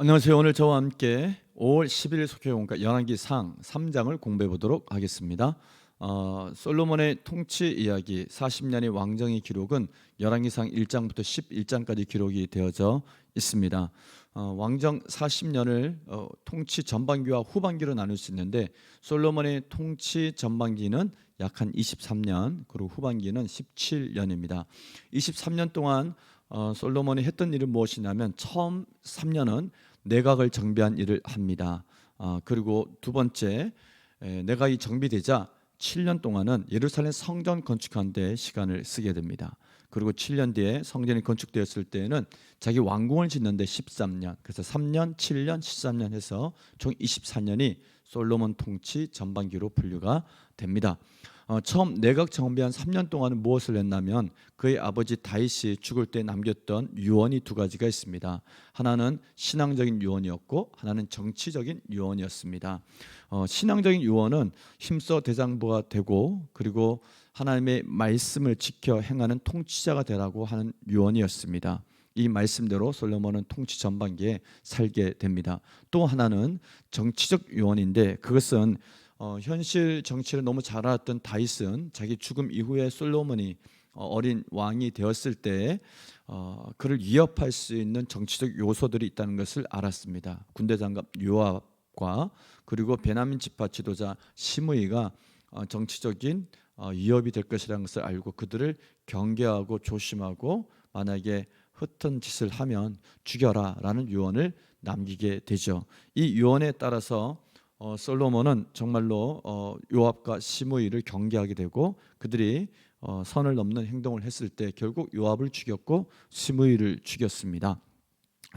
안녕하세요. 오늘 저와 함께 5월 11일 속회공과 열왕기상 3장을 공부해 보도록 하겠습니다. 솔로몬의 통치 이야기 40년의 왕정의 기록은 열왕기상 1장부터 11장까지 기록이 되어져 있습니다. 왕정 40년을 통치 전반기와 후반기로 나눌 수 있는데 솔로몬의 통치 전반기는 약 한 23년, 그리고 후반기는 17년입니다. 23년 동안 솔로몬이 했던 일은 무엇이냐면 처음 3년은 내각을 정비한 일을 합니다. 그리고 두 번째, 내각이 정비되자 7년 동안은 예루살렘 성전 건축하는 데 시간을 쓰게 됩니다. 그리고 7년 뒤에 성전이 건축되었을 때에는 자기 왕궁을 짓는데 13년, 그래서 3년, 7년, 13년 해서 총 24년이 솔로몬 통치 전반기로 분류가 됩니다. 처음 내각 정비한 3년 동안은 무엇을 했냐면 그의 아버지 다윗이 죽을 때 남겼던 유언이 두 가지가 있습니다. 하나는 신앙적인 유언이었고 하나는 정치적인 유언이었습니다. 신앙적인 유언은 힘써 대장부가 되고 그리고 하나님의 말씀을 지켜 행하는 통치자가 되라고 하는 유언이었습니다. 이 말씀대로 솔로몬은 통치 전반기에 살게 됩니다. 또 하나는 정치적 유언인데 그것은 현실 정치를 너무 잘 알았던 다윗은 자기 죽음 이후에 솔로몬이 어린 왕이 되었을 때 그를 위협할 수 있는 정치적 요소들이 있다는 것을 알았습니다. 군대 장갑 요압과 그리고 베냐민 지파 지도자 시므이가 정치적인 위협이 될 것이라는 것을 알고 그들을 경계하고 조심하고 만약에 흩은 짓을 하면 죽여라라는 유언을 남기게 되죠. 이 유언에 따라서 솔로몬은 정말로 요압과 시므이를 경계하게 되고 그들이 선을 넘는 행동을 했을 때 결국 요압을 죽였고 시므이를 죽였습니다.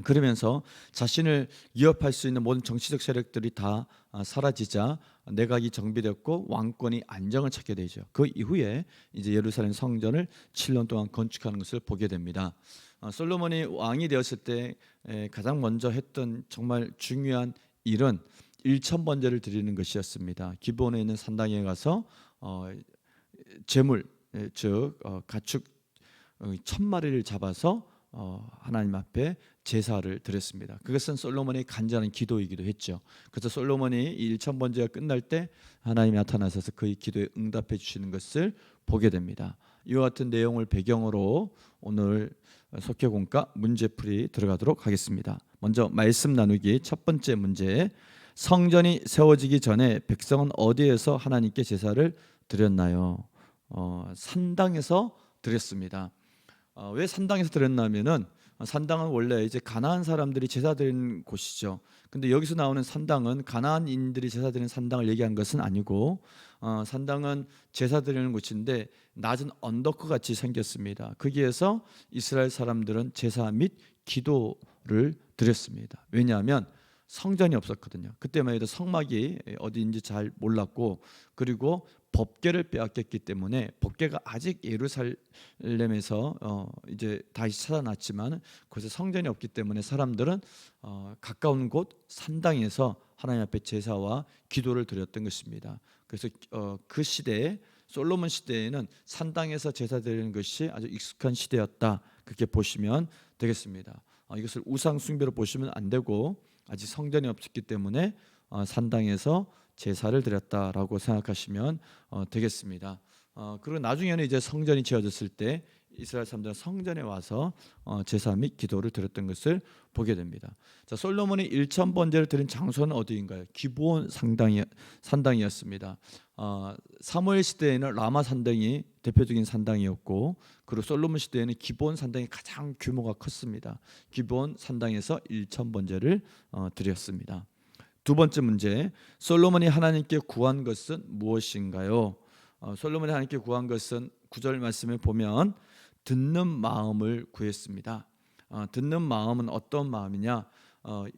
그러면서 자신을 위협할 수 있는 모든 정치적 세력들이 다 사라지자 내각이 정비됐고 왕권이 안정을 찾게 되죠. 그 이후에 이제 예루살렘 성전을 7년 동안 건축하는 것을 보게 됩니다. 솔로몬이 왕이 되었을 때 가장 먼저 했던 정말 중요한 일은 일천번제를 드리는 것이었습니다. 기브온에 있는 산당에 가서 제물 즉 가축 1000마리를 잡아서 하나님 앞에 제사를 드렸습니다. 그것은 솔로몬의 간절한 기도이기도 했죠. 그래서 솔로몬이 이 일천번제가 끝날 때 하나님이 나타나셔서 그의 기도에 응답해 주시는 것을 보게 됩니다. 이와 같은 내용을 배경으로 오늘 속회공과 문제풀이 들어가도록 하겠습니다. 먼저 말씀 나누기 첫 번째 문제, 성전이 세워지기 전에 백성은 어디에서 하나님께 제사를 드렸나요? 산당에서 드렸습니다. 왜 산당에서 드렸냐면은 산당은 원래 이제 가나안 사람들이 제사 드리는 곳이죠. 근데 여기서 나오는 산당은 가나안인들이 제사 드리는 산당을 얘기한 것은 아니고 산당은 제사 드리는 곳인데 낮은 언덕과 같이 생겼습니다. 거기에서 이스라엘 사람들은 제사 및 기도를 드렸습니다. 왜냐하면 성전이 없었거든요. 그때만 해도 성막이 어디인지 잘 몰랐고 그리고 법궤를 빼앗겼기 때문에 법궤가 아직 예루살렘에서 이제 다시 찾아났지만 그곳에 성전이 없기 때문에 사람들은 가까운 곳 산당에서 하나님 앞에 제사와 기도를 드렸던 것입니다. 그래서 그 시대에 솔로몬 시대에는 산당에서 제사 드리는 것이 아주 익숙한 시대였다. 그렇게 보시면 되겠습니다. 이것을 우상 숭배로 보시면 안 되고 아직 성전이 없었기 때문에 산당에서 제사를 드렸다라고 생각하시면 되겠습니다. 그리고 나중에는 이제 성전이 지어졌을 때 이스라엘 사람들은 성전에 와서 제사 및 기도를 드렸던 것을 보게 됩니다. 자, 솔로몬이 일천번제를 드린 장소는 어디인가요? 기브온 산당이었습니다. 사무엘 시대에는 라마 산당이 대표적인 산당이었고 그리고 솔로몬 시대에는 기브온 산당이 가장 규모가 컸습니다. 기브온 산당에서 일천번제를 드렸습니다. 두 번째 문제, 솔로몬이 하나님께 구한 것은 무엇인가요? 솔로몬이 하나님께 구한 것은 9절 말씀에 보면 듣는 마음을 구했습니다. 듣는 마음은 어떤 마음이냐?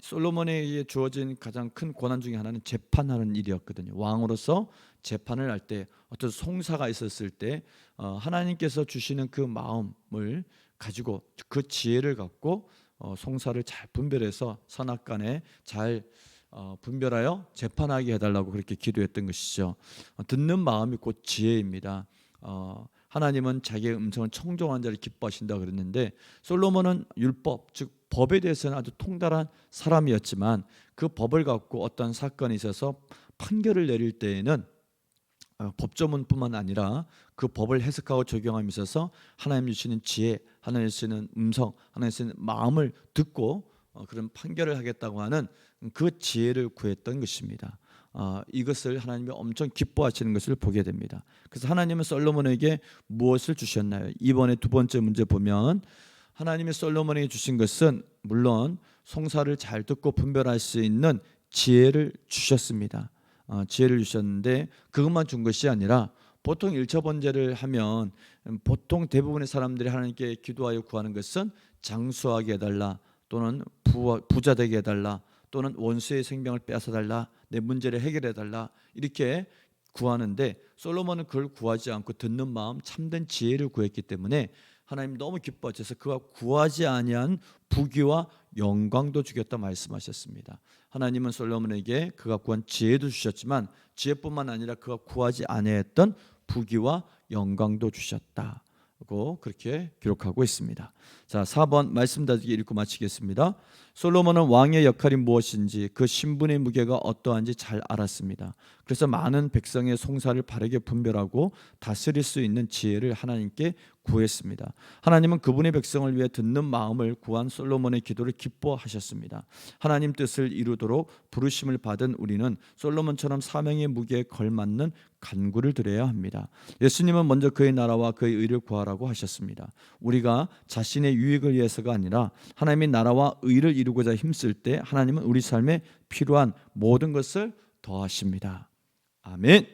솔로몬에게 주어진 가장 큰 고난 중에 하나는 재판하는 일이었거든요. 왕으로서 재판을 할 때 어떤 송사가 있었을 때 하나님께서 주시는 그 마음을 가지고 그 지혜를 갖고 송사를 잘 분별해서 선악간에 잘 분별하여 재판하게 해달라고 그렇게 기도했던 것이죠. 듣는 마음이 곧 지혜입니다. 하나님은 자기의 음성을 청종한 자를 기뻐하신다 그랬는데, 솔로몬은 율법 즉 법에 대해서는 아주 통달한 사람이었지만 그 법을 갖고 어떤 사건이 있어서 판결을 내릴 때에는 법조문뿐만 아니라 그 법을 해석하고 적용함에 있어서 하나님 주시는 지혜, 하나님 주시는 음성, 하나님 주시는 마음을 듣고 그런 판결을 하겠다고 하는 그 지혜를 구했던 것입니다. 이것을 하나님이 엄청 기뻐하시는 것을 보게 됩니다. 그래서 하나님은 솔로몬에게 무엇을 주셨나요? 이번에 두 번째 문제 보면 하나님이 솔로몬에게 주신 것은 물론 송사를 잘 듣고 분별할 수 있는 지혜를 주셨습니다. 지혜를 주셨는데 그것만 준 것이 아니라, 보통 일처번제를 하면 보통 대부분의 사람들이 하나님께 기도하여 구하는 것은 장수하게 해달라, 또는 부자 되게 해달라, 또는 원수의 생명을 빼앗아달라, 내 문제를 해결해달라, 이렇게 구하는데 솔로몬은 그걸 구하지 않고 듣는 마음, 참된 지혜를 구했기 때문에 하나님 너무 기뻐하셔서 그가 구하지 아니한 부귀와 영광도 주겠다 말씀하셨습니다. 하나님은 솔로몬에게 그가 구한 지혜도 주셨지만 지혜뿐만 아니라 그가 구하지 아니했던 부귀와 영광도 주셨다고 그렇게 기록하고 있습니다. 자, 4번 말씀 다지기 읽고 마치겠습니다. 솔로몬은 왕의 역할이 무엇인지, 그 신분의 무게가 어떠한지 잘 알았습니다. 그래서 많은 백성의 송사를 바르게 분별하고 다스릴 수 있는 지혜를 하나님께 구했습니다. 하나님은 그분의 백성을 위해 듣는 마음을 구한 솔로몬의 기도를 기뻐하셨습니다. 하나님 뜻을 이루도록 부르심을 받은 우리는 솔로몬처럼 사명의 무게에 걸맞는 간구를 드려야 합니다. 예수님은 먼저 그의 나라와 그의 의를 구하라고 하셨습니다. 우리가 자신의 유익을 위해서가 아니라 하나님의 나라와 의를 이루고자 힘쓸 때 하나님은 우리 삶에 필요한 모든 것을 더하십니다. 아멘.